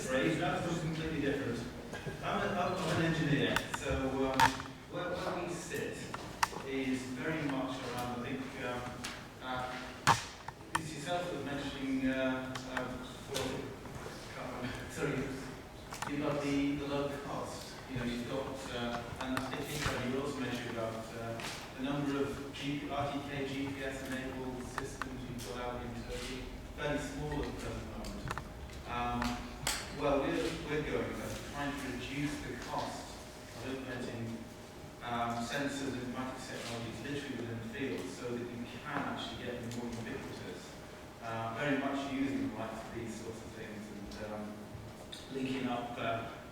phrase, that's something completely different. I'm an engineer, so where we sit is very much around, I think, it's yourself that was mentioning, sorry, you've got the low cost. You know, you've got, and I think you also mentioned about the number of RTK GPS-enabled systems you've got out in Turkey, fairly small at the present moment. Well, we're going there, trying to reduce the cost of implementing sensors and informatics technologies literally within the field so that you can actually get them more ubiquitous. Very much using the likes of these sorts of things and linking up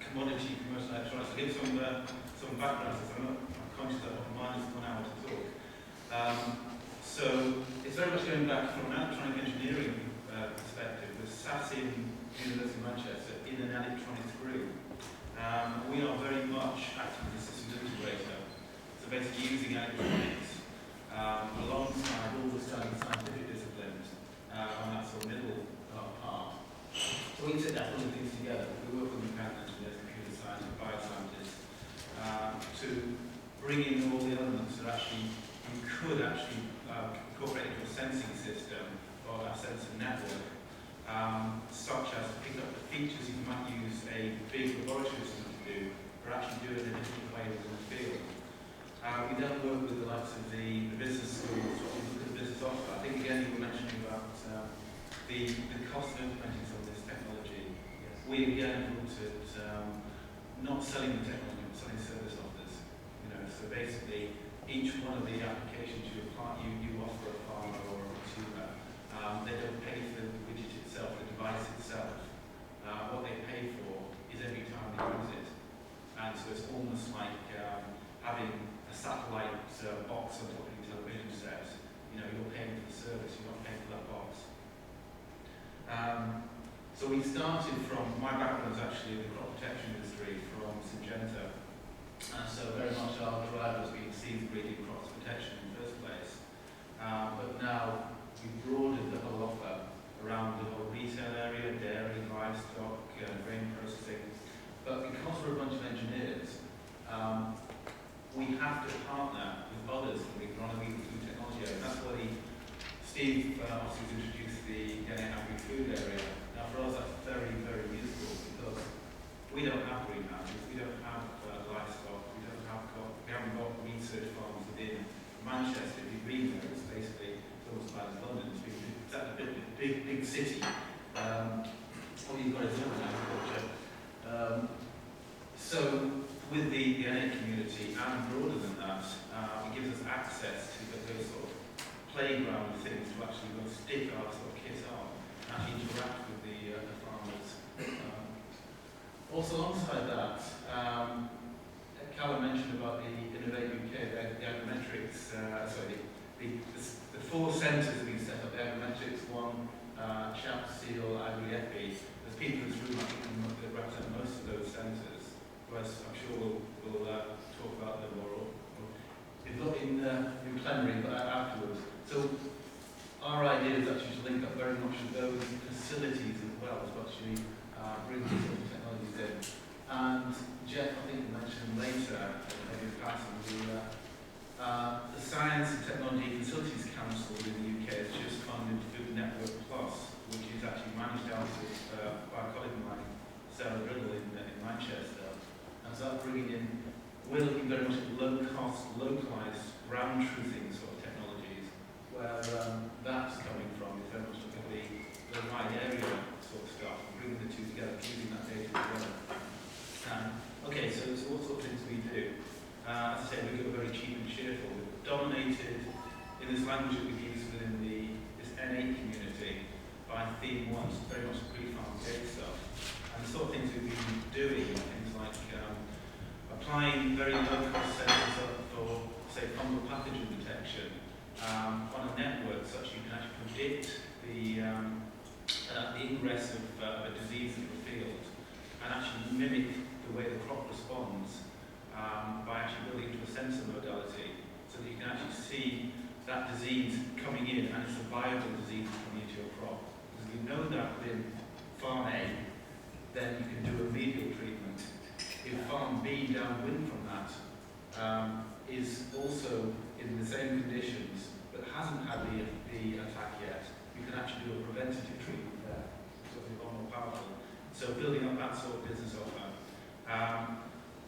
commodity commercial electronics. I'll give some background, because I'm conscious that mine is 1 hour to talk. So it's very much going back from an electronic engineering perspective. We're sat in University of Manchester in an electronics group. We are very much acting as a systems integrator. So basically using electronics alongside all the scientific disciplines on that sort of middle part. So we sit that pulling things together. We work with mechanical engineers, computer science, and bioscientists to bring in all the elements that actually you could actually incorporate into a sensing system or a sensor network, such as to pick up the features you might use a big laboratory system to do, or actually do it in a different way within the field. We then work with the likes of the business schools, or we look at the business offer. I think again you were mentioning about the cost of implementing some of this technology. Yes. We again looked at not selling the technology, but selling service offers. You know, so basically each one of the applications you offer a farmer or a consumer, they don't pay for the widget itself, the device itself. What they pay for is every time they use it. And so it's almost like having a satellite box on top of your television set. You know, you're paying for the service, you're not paying for that box. So we started from, my background is actually in the crop protection industry from Syngenta. So very much our drive has been seed breeding crops protection in the first place. But now we've broadened the whole offer around the whole retail area, dairy, livestock, grain processing. But because we're a bunch of engineers, we have to partner with others in the agronomy and food technology area. That's why Steve obviously introduced the agri-food area. Now for us that's very, very useful because we don't have greenhouses, we don't have livestock, we haven't got research farms within Manchester. If you've been there, it's basically almost about as London. It's that big city. All you've got is agriculture. So with the NA community and broader than that, it gives us access to those sort of playground things to actually go stick our sort of kit on and actually interact with the farmers. Also alongside that, Callum mentioned about the Innovate UK, the Agrimetrics, the 4 centres that we set up, the Agrimetrics, one, Chap, Seal, Agri-Epi. There's people in this room I think that represent most of those centres, whereas I'm sure we'll talk about them more in plenary, but afterwards. So our idea is actually to link up very much with those facilities as well, to actually bring these sort of technologies in. And Jeff, I think, mentioned later, maybe passing, the Science and Technology Facilities Council in the UK has just funded Food Network Plus, which is actually managed out of by a colleague of mine, Sarah Riddle in Manchester. And so that's bringing in, we're looking very much at low-cost, localised, ground truthing sort of technologies, where that's coming from is very much looking at the wide area sort of stuff, bringing the two together, fusing that data together. Okay, so what sort of things we do? As I say, we go very cheap and cheerful. We're dominated in this language that we use within this N8 community by theme 1, so very much pre-farm gate stuff. And the sort of things we've been doing, things like applying very low-cost sensors for, say, fungal pathogen detection on a network such you can actually predict the ingress of a disease in the field and actually mimic the way the crop responds by actually building into a sensor modality so that you can actually see that disease coming in and it's a viable disease coming into your crop. Because if you know that within farm A, then you actually do a preventative treatment there, so it's a lot more powerful. So building up that sort of business offer.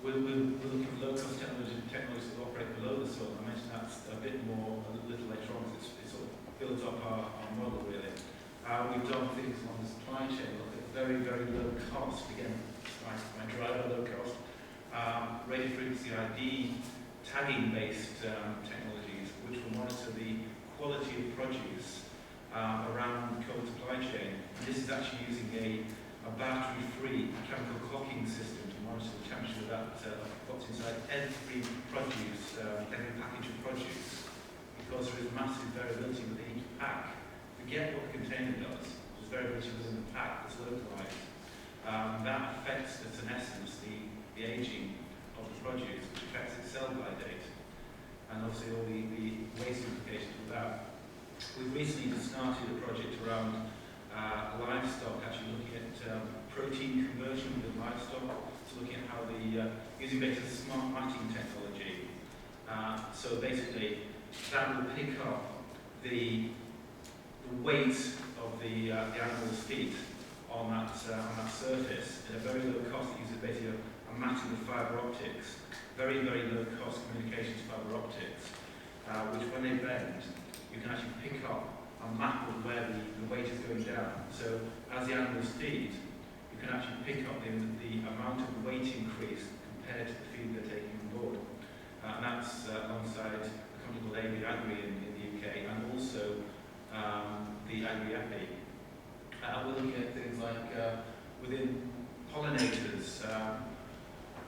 We're looking for low-cost technologies that operate below the soil. I mentioned that's a bit more, a little later on, because it sort of builds up our model, really. We've done things on the supply chain, look at very, very low cost, again, my driver, low cost, radio frequency ID, tagging-based technologies, which will monitor the quality of produce around the cold supply chain. And this is actually using a battery-free chemical clocking system to monitor the temperature of that, what's inside every produce, every package of produce, because there is massive variability within each pack. Forget what the container does, there's variability within the pack that's localized. That affects, in essence, the aging of the produce, which affects its sell-by date, and obviously all the waste implications of that. We've recently just started a project around livestock, actually looking at protein conversion with livestock, so looking at how using basically smart matting technology. So basically, that will pick up the weight of the animal's feet on that surface at a very low cost. It uses basically a matting with fibre optics, very, very low cost communications fibre optics, which when they bend, you can actually pick up a map of where the weight is going down. So as the animals feed, you can actually pick up the amount of weight increase compared to the feed they're taking on board. And that's alongside a company called AB Agri in the UK, and also the Agri-Epi. We're looking at things like within pollinators.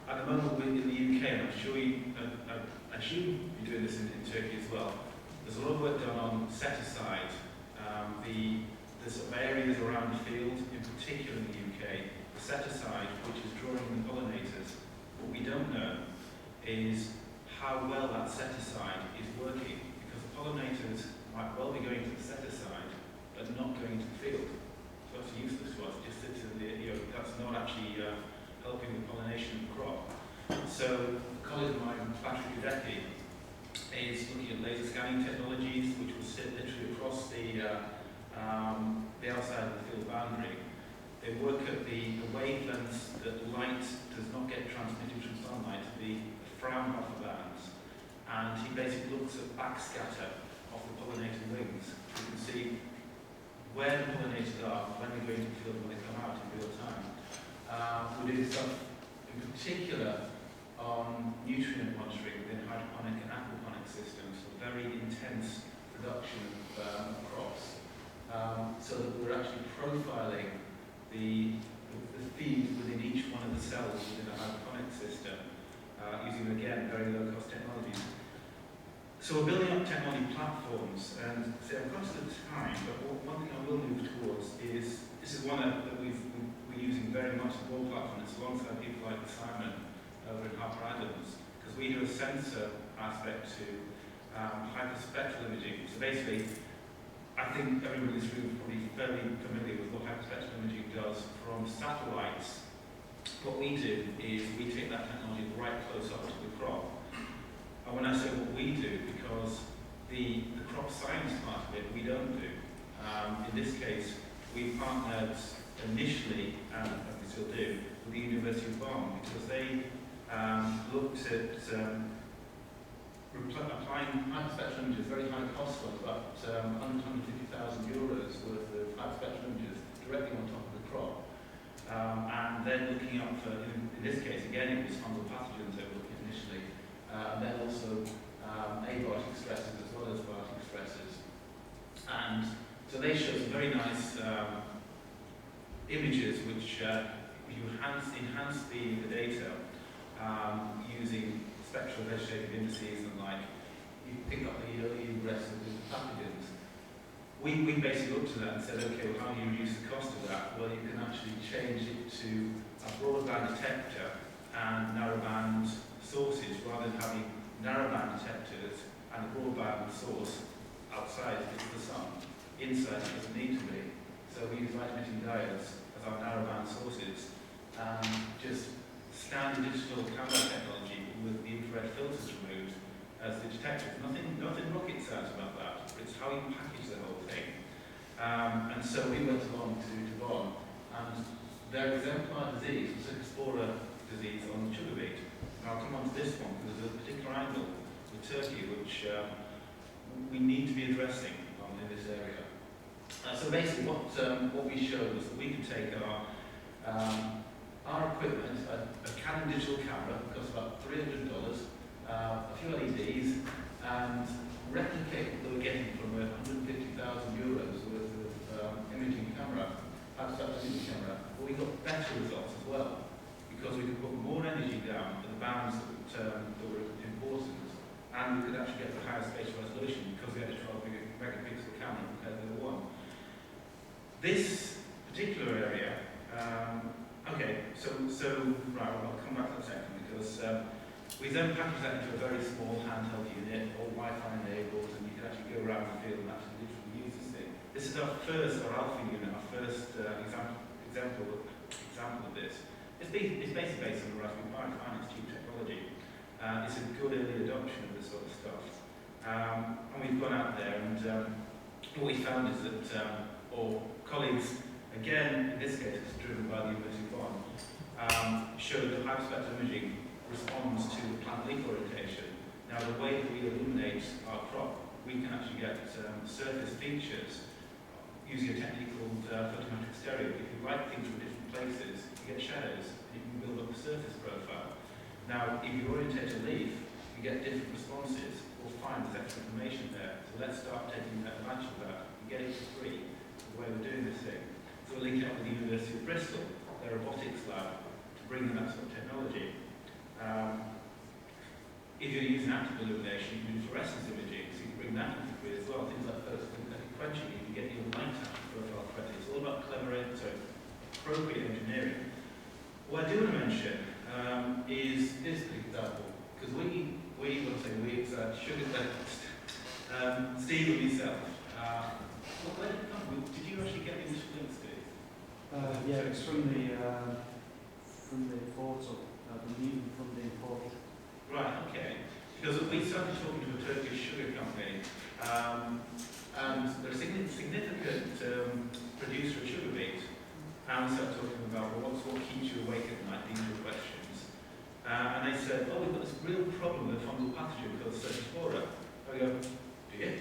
At the moment in the UK, and I'm sure I assume you're doing this in Turkey as well, there's a lot of work done on set-aside. The sort of areas around the field, in particular in the UK, the set-aside, which is drawing the pollinators. What we don't know is how well that set-aside is working, because the pollinators might well be going to the set-aside, but not going to the field. So that's useless to us, just sits in the, that's not actually helping the pollination of the crop. So a colleague of mine, Patrick Udeki, is looking at laser scanning technologies, which will sit literally across the outside of the field boundary. They work at the wavelengths that light does not get transmitted from sunlight to the Fraunhofer bands, and he basically looks at backscatter of the pollinator wings. You can see where the pollinators are when they go into the field and when they come out in real time. We're doing stuff in particular on nutrient monitoring within hydroponic and aquaponic systems, so very intense production of crops, so that we're actually profiling the feed within each one of the cells within a hydroponic system, using, again, very low-cost technologies. So we're building up technology platforms, and so I'm conscious of time, but one thing I will move towards is, this is one that we're using very much the Ball platform. It's alongside people like Simon over in Harper Adams, because we do a sensor aspect to hyperspectral imaging. So basically, I think everybody in this room is probably fairly familiar with what hyperspectral imaging does from satellites. What we do is we take that technology right close up to the crop. And when I say what we do, because the crop science part of it we don't do. In this case, we partnered initially, and we still do, with the University of Bonn, because they looked at applying hyperspectral images, very high cost one, about 150,000 euros worth of hyperspectral images directly on top of the crop. And then looking up for, in this case, again, it was fungal pathogens they were looking at initially, and then also abiotic stresses as well as biotic stresses. And so they show some very nice images which you enhance the data using spectral vegetative indices, and like you pick up the early ingress of the pathogens. We basically looked at that and said, okay, well, how do you reduce the cost of that? Well, you can actually change it to a broadband detector and narrowband sources, rather than having narrowband detectors and a broadband source outside it's the sun. Inside it doesn't need to be. So we use light-emitting diodes as our narrowband sources, and just standard digital camera technology with the infrared filters removed as the detectors. Nothing rocket science about that, but it's how you package the whole thing. And so we went along to Devon, and their exemplar disease was Cercospora disease on sugar beet. And I'll come on to this one, because there's a particular angle with Turkey which we need to be addressing in this area. So basically what we showed was that we could take our equipment, a Canon digital camera, that costs about $300, a few LEDs, and replicate what they were getting from a €150,000 worth of imaging camera, abstract imaging camera. But we got better results as well, because we could put more energy down at the bands that were important, and we could actually get the higher spatial resolution because we had a 12 megapixel camera compared to the one. This particular area, right, I'll come back to that second, because we then packaged that into a very small handheld unit, all Wi-Fi enabled, and you can actually go around the field and actually literally use this thing. This is our alpha unit, our first example of this. It's basically based on the Raspberry Pi, fine, it's cheap technology. It's a good early adoption of this sort of stuff. And we've gone out there, and what we found is that our colleagues, again, in this case it's driven by the University of Bonn, showed that hyperspectral imaging responds to the plant leaf orientation. Now, the way that we illuminate our crop, we can actually get surface features using a technique called photometric stereo. If you light things from different places, you get shadows, and you can build up a surface profile. Now, if you orientate a leaf, you get different responses. We'll find there's extra information there. So let's start taking advantage of that and get it for free, the way we're doing this thing. So we're linking up with the University of Bristol, their robotics lab, to bring them that sort of technology. If you're using active illumination, you can do fluorescence imaging, so you can bring that into free as well. Things like photosynthetic quenching, you can get your light out profile correctly. It's all about appropriate engineering. What I do want to mention is this example, because Steve and myself, where did it come from? Did you actually get the initial link, Steve? Yeah, it's from the portal, the new funding portal. Right, okay. Because we started talking to a Turkish sugar company, and they're a significant producer of sugar beet. And we started talking about, well, what keeps you awake at night? These are questions. And they said, oh, we've got this real problem with a fungal pathogen called Cercospora. I go, do you?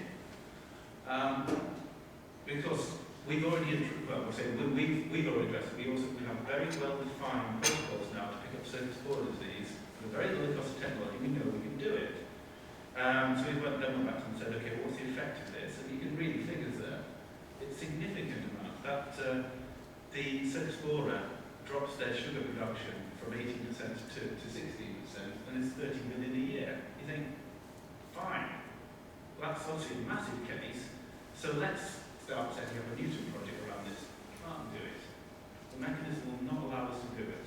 Because we've already addressed it. We have very well-defined protocols now to pick up Cercospora disease with a very low cost of technology. We know we can do it. So we went back and said, okay, what's the effect of this? And you can read the figures there. It's significant amount. That the Cercospora drops their sugar production from 18% to 16%, and it's 30 million a year. You think, fine. Well, that's obviously a massive case. So let's start setting up a Newton project around this. Can't do it. The mechanism will not allow us to do it.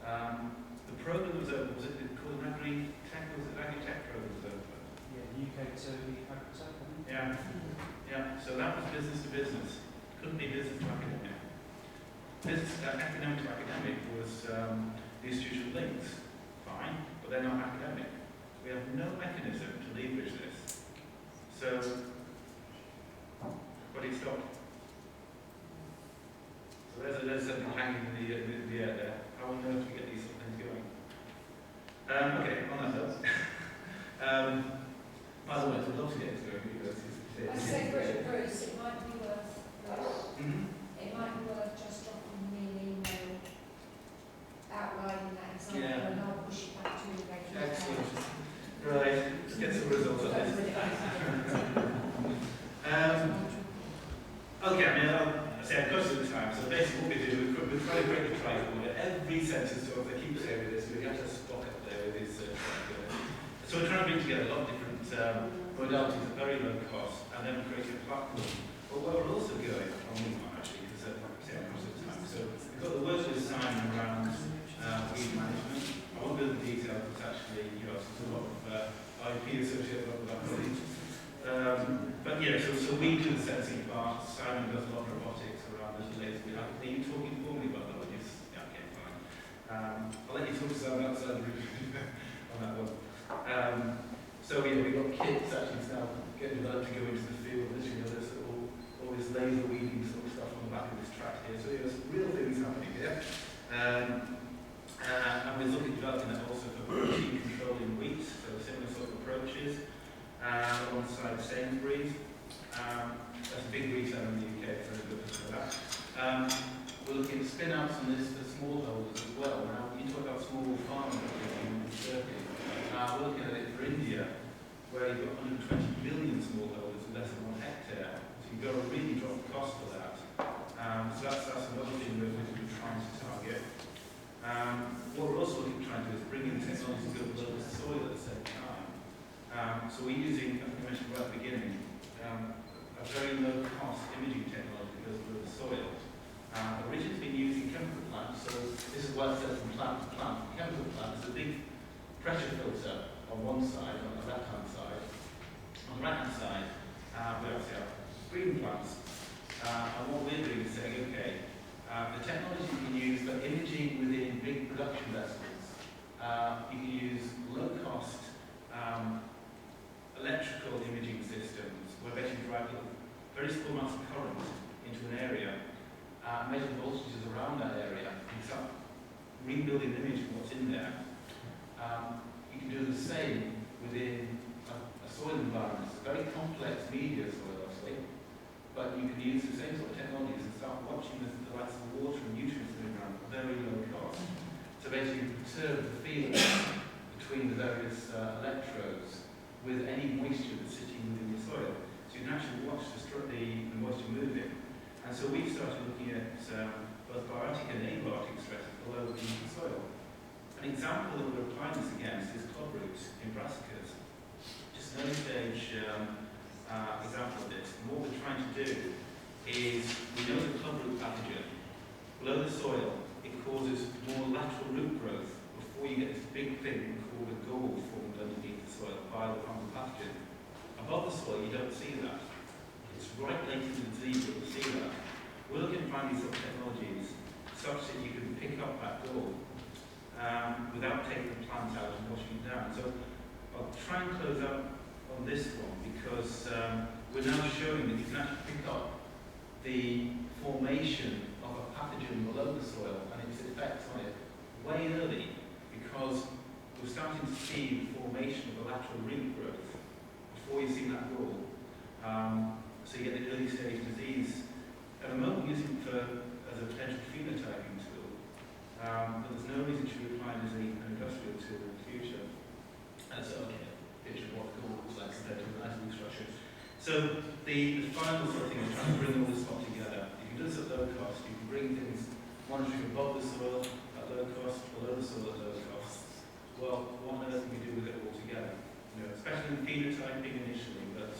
The program was open. Was it called an Agri-Tech? Was it Agri-Tech program was open? Yeah, UK Turkey Agri-Tech, I think. Yeah. So that was business to business. Couldn't be business to academic. Academic to academic was the institutional links. Fine, but they're not academic. We have no mechanism to leverage this. So, what do you stop? So there's something hanging in the air there. How on earth do we get these things going? Okay, on that note. By the way, I'd love to get this going because I say, Bruce, it might be worth, Mm-hmm. it might be worth just dropping me an email outlining that example, Yeah. and I'll push it back to you later. Excellent. Right, let's get some results on this. Okay, I say I've got some time, so basically what we do, we try to break the triangle where every sentence, so they keep saying this, we have to spot up there with this. So we're trying to bring together a lot of different modalities at very low cost, and then create a platform. But where we're also going, on one actually, because like I say, I'm across the time. So we've got the work with Simon around weed management. I won't go into the details, it's actually, there's a lot of IP associated with that. But yeah, so we do the sensing part. Simon does a lot of robotics around this lately. Are you talking for me about that? Yeah, okay, fine. I'll let you talk to Simon outside the room on that one. So yeah, we've got kits actually now getting developed to go into the field. Literally, there's all this laser the spin-outs on this for smallholders as well. Now, you talk about small farming in Turkey. We're looking at it for India, where you've got 120 million smallholders with less than 1 hectare. So you've got to really drop the cost for that. So that's another thing that we're trying to target. What we're also trying to do is bring in technology to go below the soil at the same time. So we're using, I think I mentioned right at the beginning, a very low cost imaging technology that goes below the soil. Originally it's been used in chemical plants, so this is why it says from plant to plant. Chemical plants, there's a big pressure filter on one side, on the left-hand side. On the right-hand side, we obviously have green plants. And what we're doing is saying, okay, the technology you can use for imaging within big production vessels. You can use low-cost electrical imaging systems where basically drive very small amounts of current into an area, measure the voltages around that area, and start rebuilding the image of what's in there. You can do the same within a soil environment. It's a very complex media soil, obviously, but you can use the same sort of technologies and start watching the likes of water and nutrients in the ground at very low cost. So basically perturb the feeling between the various electrodes with any moisture that's sitting within the soil. So you can actually watch the moisture moving. And so we've started looking at both biotic and abiotic stresses below the soil. An example that we're applying this against is clubroot in brassicas. Just an early stage example of this. And what we're trying to do is, we know the clubroot pathogen, below the soil, it causes more lateral root growth before you get this big thing called a gall formed underneath the soil by the fungal pathogen. Above the soil, you don't see that. It's right later in the disease that you see that. We're looking to find these sort of technologies such that you can pick up that gall without taking the plant out and washing it down. So I'll try and close up on this one because we're now showing that you can actually pick up the formation of a pathogen below the soil and its effects on it way early, because we're starting to see the formation of the lateral root growth before you see that gall. So you get the early stage disease. At the moment, we're using it as a potential phenotyping tool, but there's no reason to be applied as an industrial tool in the future. And so, okay, picture of what the gall looks like compared to the lateral structure. So the final sort of thing is trying to bring all this stuff together. You can do this at low cost. You can bring things monitoring above the soil at low cost, below the soil at low cost. Well, what on earth can we do with it all together? You know, especially in phenotyping initially, but